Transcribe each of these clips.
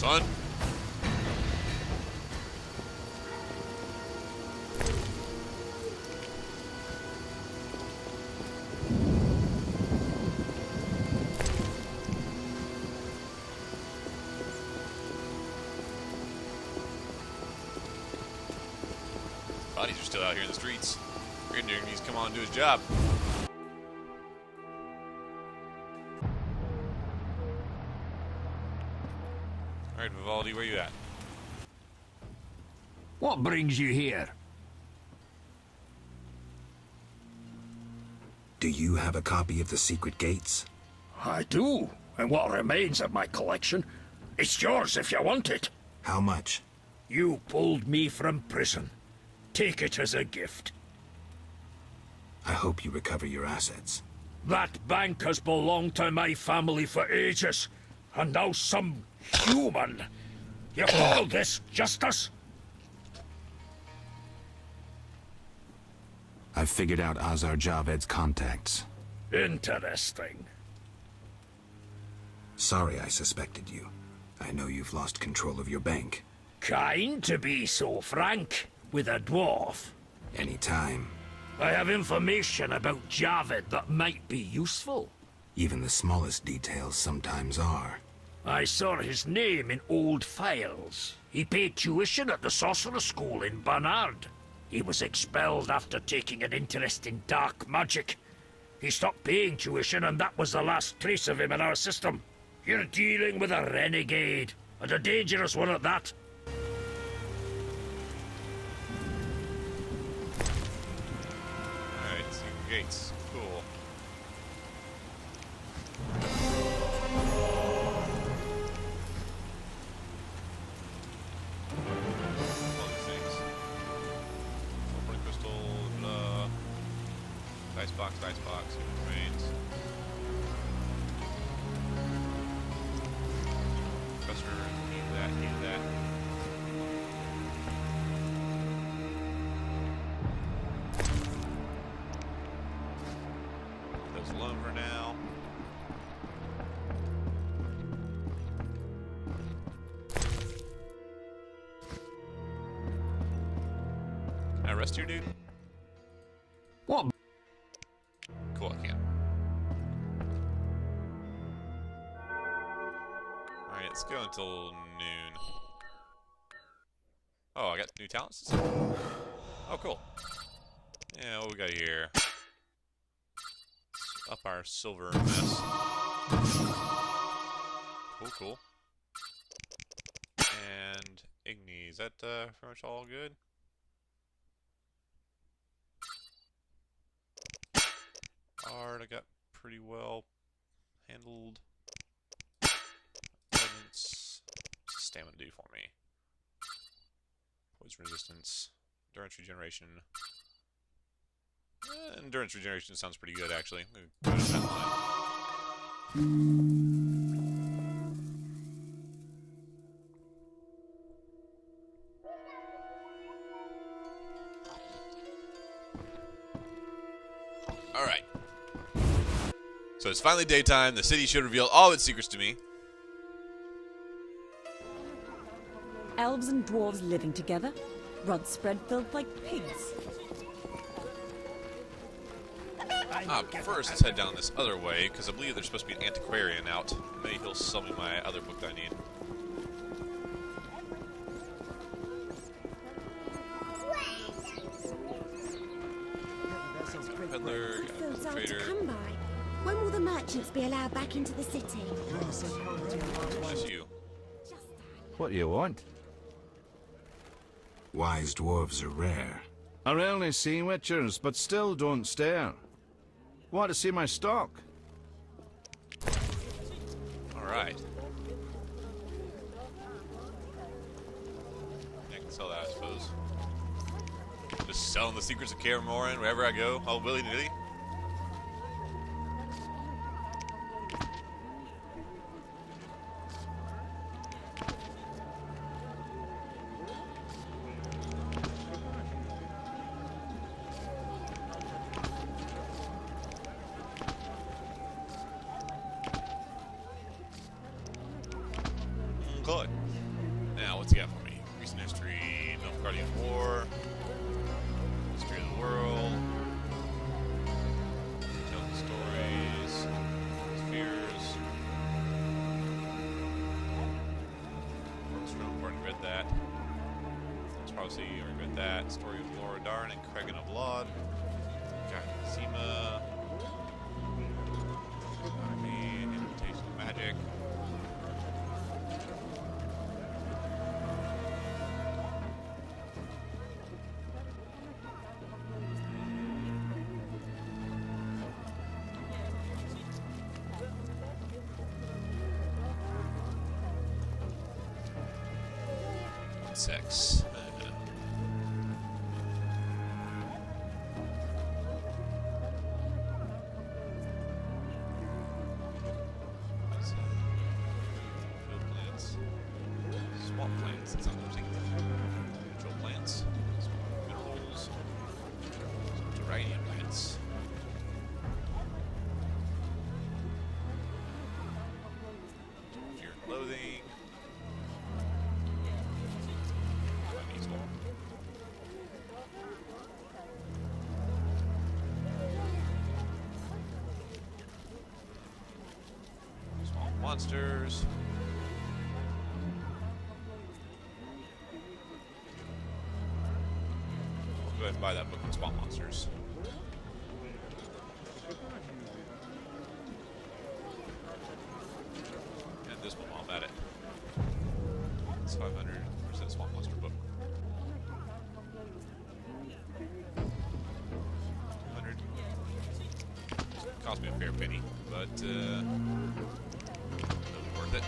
son. Bodies are still out here in the streets. Grenadier needs to come on and do his job. Alright, Vivaldi, where you at? What brings you here? Do you have a copy of the secret gates? I do, and what remains of my collection. It's yours if you want it. How much? You pulled me from prison. Take it as a gift. I hope you recover your assets. That bank has belonged to my family for ages, and now some human. You call this justice? I've figured out Azar Javed's contacts. Interesting. Sorry I suspected you. I know you've lost control of your bank. Kind to be so frank with a dwarf. Anytime. I have information about Javed that might be useful. Even the smallest details sometimes are. I saw his name in old files. He paid tuition at the sorcerer school in Barnard. He was expelled after taking an interest in dark magic. He stopped paying tuition, and that was the last trace of him in our system. You're dealing with a renegade, and a dangerous one at that. Alright, secret gates. Cool. All these things. Opening crystal, blah. Dice box, human remains. Professor, need that, need that. Those alone for now. Can I rest here, dude? What? Cool, I can. Alright, let's go until noon. Oh, I got new talents? Oh, cool. Yeah, what we got here? Up our silver mess. Cool, cool. And Igni, is that pretty much all good? Art, I got pretty well handled. What's stamina do for me? Poison resistance, endurance regeneration. Endurance regeneration sounds pretty good, actually. I'm gonna go down that line. Alright. So it's finally daytime. The city should reveal all its secrets to me. Elves and dwarves living together. Rods spread filled like pigs. First, let's head down this other way, because I believe there's supposed to be an antiquarian out. Maybe he'll sell me my other book that I need. Peddler, Fields are to trader. come by. When will the merchants be allowed back into the city? Just you. What do you want? Wise dwarves are rare. I rarely see witchers, but still don't stare. Want to see my stock? Alright. I can sell that, I suppose. Just selling the secrets of Kaer Morhen wherever I go, all willy-nilly. Okay. Now, what's he got for me? Recent history, Guardian War, history of the world, telling stories, fears. Strong, already read that. Let's probably see, already read that. Story of Laura Darn and Cregan of Laud. Got Zima. Army, Invitation of Magic. Sex. Field plants. Swamp plants. That's not what I'm thinking of. Neutral plants. Minerals. Terrain plants. Fear and loathing. Monsters. I'll go ahead and buy that book on Swamp Monsters. And this one while I'm at it. It's 500. Where's that Swamp Monster book? 200. Cost me a fair penny, but worth it.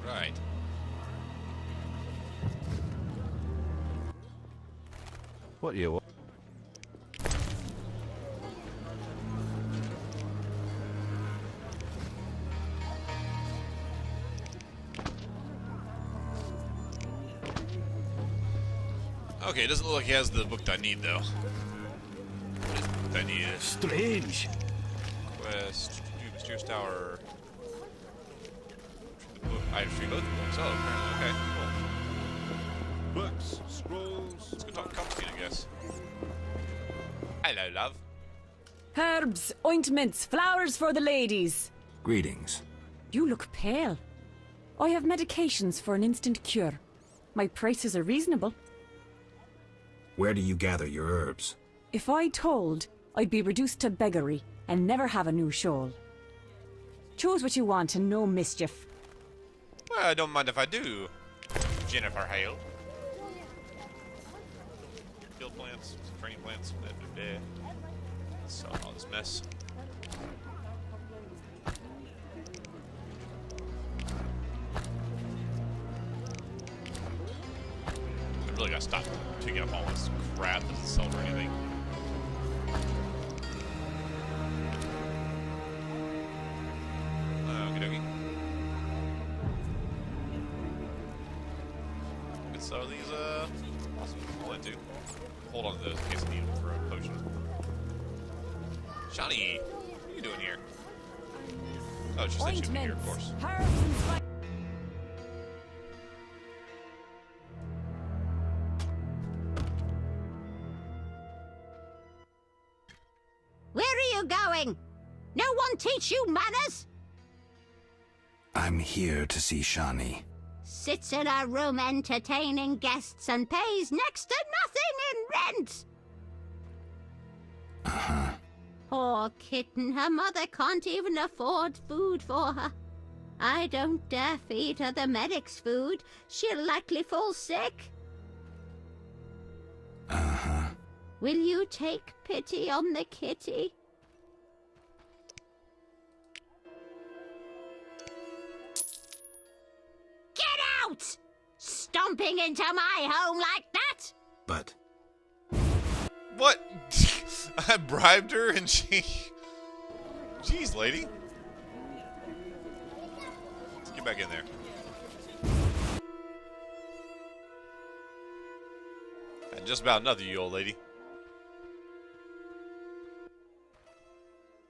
Right. What do you want? Okay, it doesn't look like he has the book I need, though. What is the book I need? Strange. Quest, Mysterious Tower. The book. I have both the books. Oh, apparently. Okay, cool. Books, scrolls. Let's go talk to Constantine, I guess. Hello, love. Herbs, ointments, flowers for the ladies. Greetings. You look pale. I have medications for an instant cure. My prices are reasonable. Where do you gather your herbs? If I told, I'd be reduced to beggary and never have a new shawl. Choose what you want and no mischief. Well, I don't mind if I do. Jennifer Hale. Field plants, some training plants. Selling all this mess. I really gotta stop picking up all this crap that doesn't sell for anything. Okie dokie. Good, so these, awesome to pull into. Hold on to those in case I need them for a potion. Shawnee, what are you doing here? Oh, she said she'd be here, of course. Herbs and spices. Where are you going? No one teach you manners? I'm here to see Shani. Sits in a room entertaining guests and pays next to nothing in rent. Uh-huh. Poor kitten, her mother can't even afford food for her. I don't dare feed her the medic's food. She'll likely fall sick. Uh-huh. Will you take pity on the kitty? Get out! Stomping into my home like that? But What? I bribed her and she... Jeez, lady. Let's get back in there. Just about another, you old lady.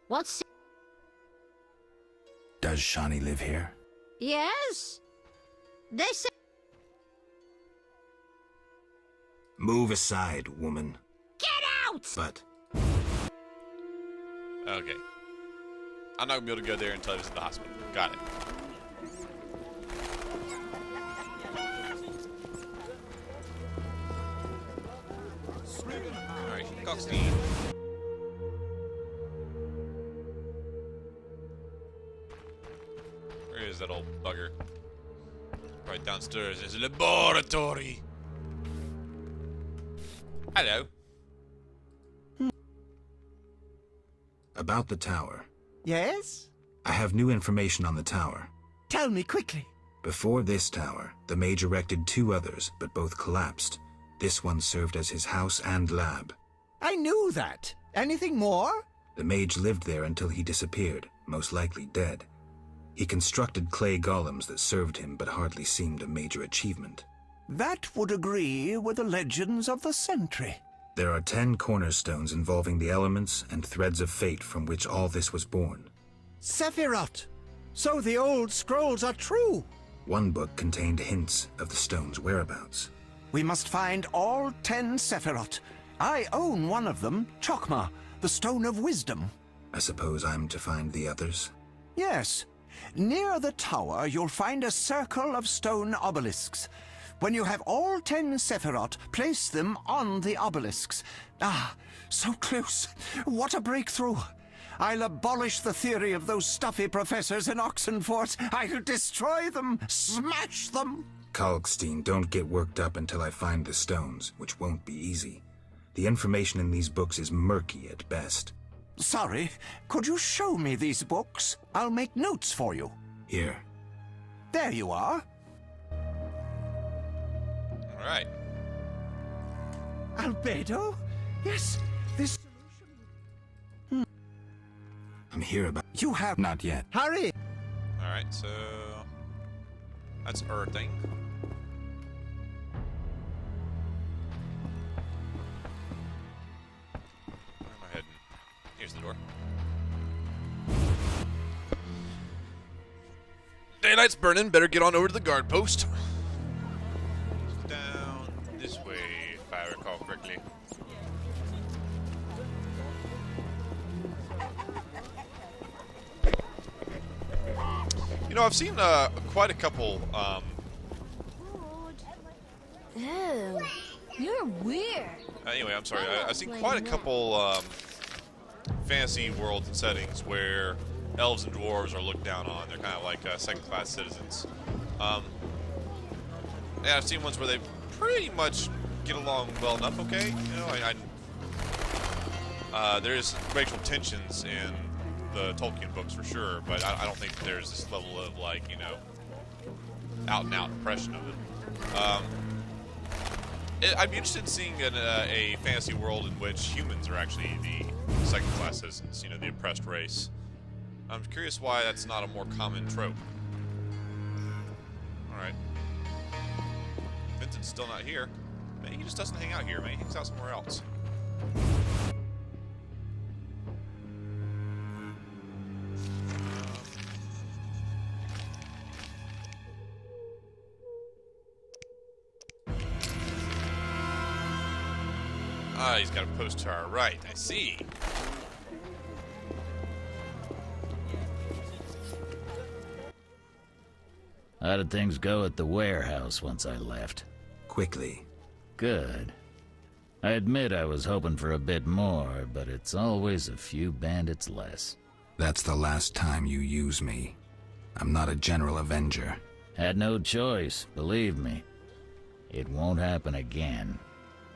What's... Does Shawnee live here? Yes? They say... Move aside, woman. Get out! But Okay. I'm not gonna be able to go there until I visit the hospital. Got it. Alright, Coxstein. Where is that old bugger? Right downstairs. There's a laboratory. Hello. about the tower. Yes? I have new information on the tower. Tell me quickly. Before this tower, the mage erected 2 others, but both collapsed. This one served as his house and lab. I knew that. Anything more? The mage lived there until he disappeared, most likely dead. He constructed clay golems that served him but hardly seemed a major achievement. That would agree with the legends of the century. There are 10 cornerstones involving the elements and threads of fate from which all this was born. Sephiroth! So the old scrolls are true! One book contained hints of the stone's whereabouts. We must find all 10 Sephiroth. I own one of them, Chokmah, the Stone of Wisdom. I suppose I'm to find the others? Yes. Near the tower, you'll find a circle of stone obelisks. When you have all 10 Sephiroth, place them on the obelisks. Ah, so close. What a breakthrough. I'll abolish the theory of those stuffy professors in Oxenfort. I'll destroy them, smash them. Kalkstein, don't get worked up until I find the stones, which won't be easy. The information in these books is murky at best. Sorry, could you show me these books? I'll make notes for you. Here. There you are. All right. Albedo? Yes, this... I'm here about... You have... Not yet. Hurry! All right. So that's earthing. Where am I heading? Here's the door. Daylight's burning. Better get on over to the guard post. Down this way, if I recall correctly. You know, I've seen quite a couple. Ew, you're weird. Anyway, I'm sorry. I've seen quite a couple fantasy worlds and settings where elves and dwarves are looked down on. They're kind of like second-class citizens. Yeah, I've seen ones where they pretty much get along well enough. Okay, you know, there's racial tensions in the Tolkien books for sure, but I don't think there's this level of, like, you know, out-and-out oppression of it. I'd be interested in seeing a fantasy world in which humans are actually the second-class citizens, you know, the oppressed race. I'm curious why that's not a more common trope. Alright. Vincent's still not here. Maybe he just doesn't hang out here. Maybe he hangs out somewhere else. Ah, he's got a post to our right. I see. How did things go at the warehouse once I left? Quickly. Good. I admit I was hoping for a bit more, but it's always a few bandits less. That's the last time you use me. I'm not a general avenger. Had no choice, believe me. It won't happen again.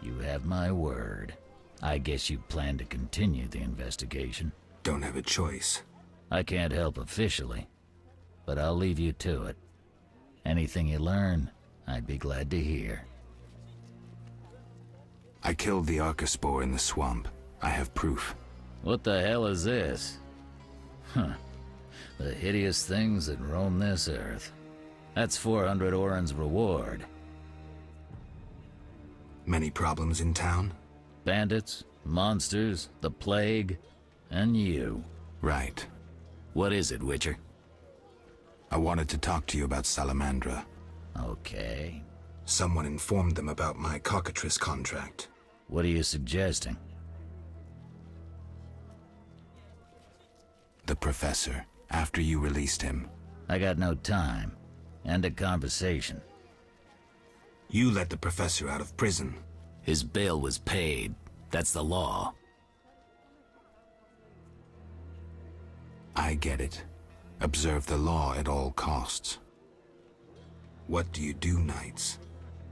You have my word. I guess you plan to continue the investigation. Don't have a choice. I can't help officially, but I'll leave you to it. Anything you learn, I'd be glad to hear. I killed the Arcaspore in the swamp. I have proof. What the hell is this? Huh. The hideous things that roam this earth. That's 400 Oren's reward. Many problems in town? Bandits, monsters, the plague, and you. Right. What is it, Witcher? I wanted to talk to you about Salamandra. Okay. Someone informed them about my cockatrice contract. What are you suggesting? The professor, after you released him. I got no time. End of conversation. You let the professor out of prison. His bail was paid. That's the law. I get it. Observe the law at all costs. What do you do nights?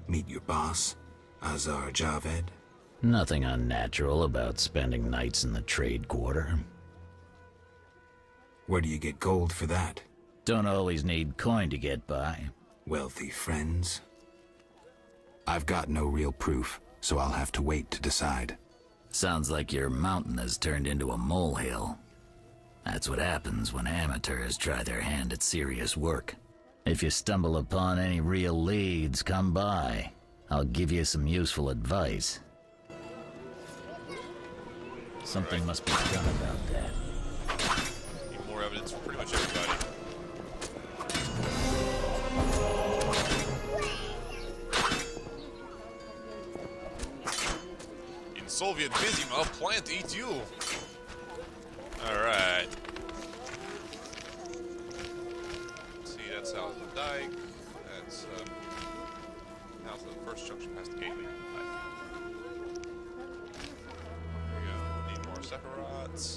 Meet your boss, Azar Javed? Nothing unnatural about spending nights in the trade quarter. Where do you get gold for that? Don't always need coin to get by. Wealthy friends? I've got no real proof, so I'll have to wait to decide. Sounds like your mountain has turned into a molehill. That's what happens when amateurs try their hand at serious work. If you stumble upon any real leads, come by. I'll give you some useful advice. Something must be done about that. Need more evidence from pretty much everybody. In Soviet Bizima, plant eats you. Alright. Let's see, that's out of the dike. That's out of the first junction past the gateway. There we go. Need more Sephiroths.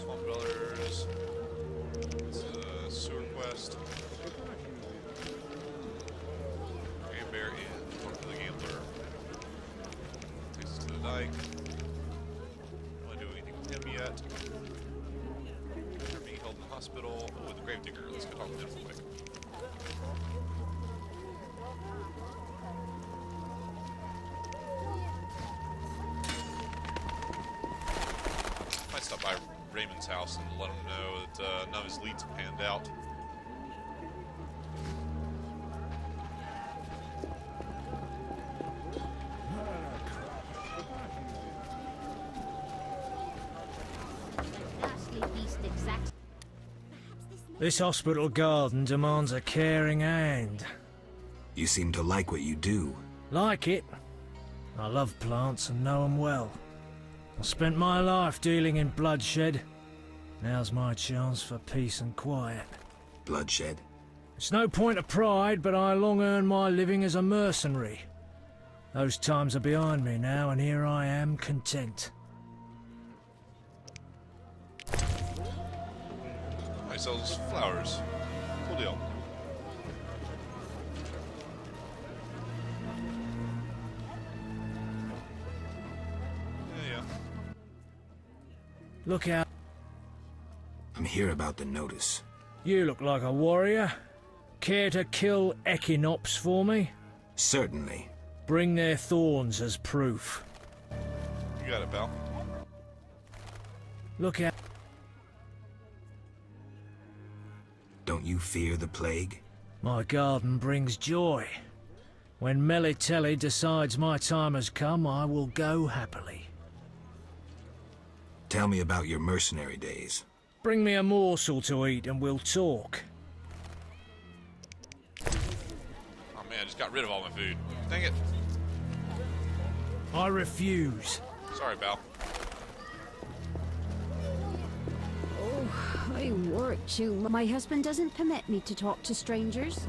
Swamp Dwellers. It's a sewer quest. Game Bear Inn. Talk to the gambler. Takes us to the dike. Don't want to do anything with him yet. They're being held in the hospital. Oh, with the Gravedigger. Let's go talk with him real quick. Might stop by Raymond's house and let him know that none of his leads have panned out. This hospital garden demands a caring hand. You seem to like what you do. Like it. I love plants and know them well. I spent my life dealing in bloodshed. Now's my chance for peace and quiet. Bloodshed? It's no point of pride, but I long earned my living as a mercenary. Those times are behind me now, and here I am, content. He sells flowers. Cool deal. Yeah. Look out. I'm here about the notice. You look like a warrior. Care to kill Echinops for me? Certainly. Bring their thorns as proof. You got it, pal. Look out. Don't you fear the plague? My garden brings joy. When Melitele decides my time has come, I will go happily. Tell me about your mercenary days. Bring me a morsel to eat and we'll talk. Oh man, I just got rid of all my food. Dang it. I refuse. Sorry, pal. Oh, I work too much. My husband doesn't permit me to talk to strangers.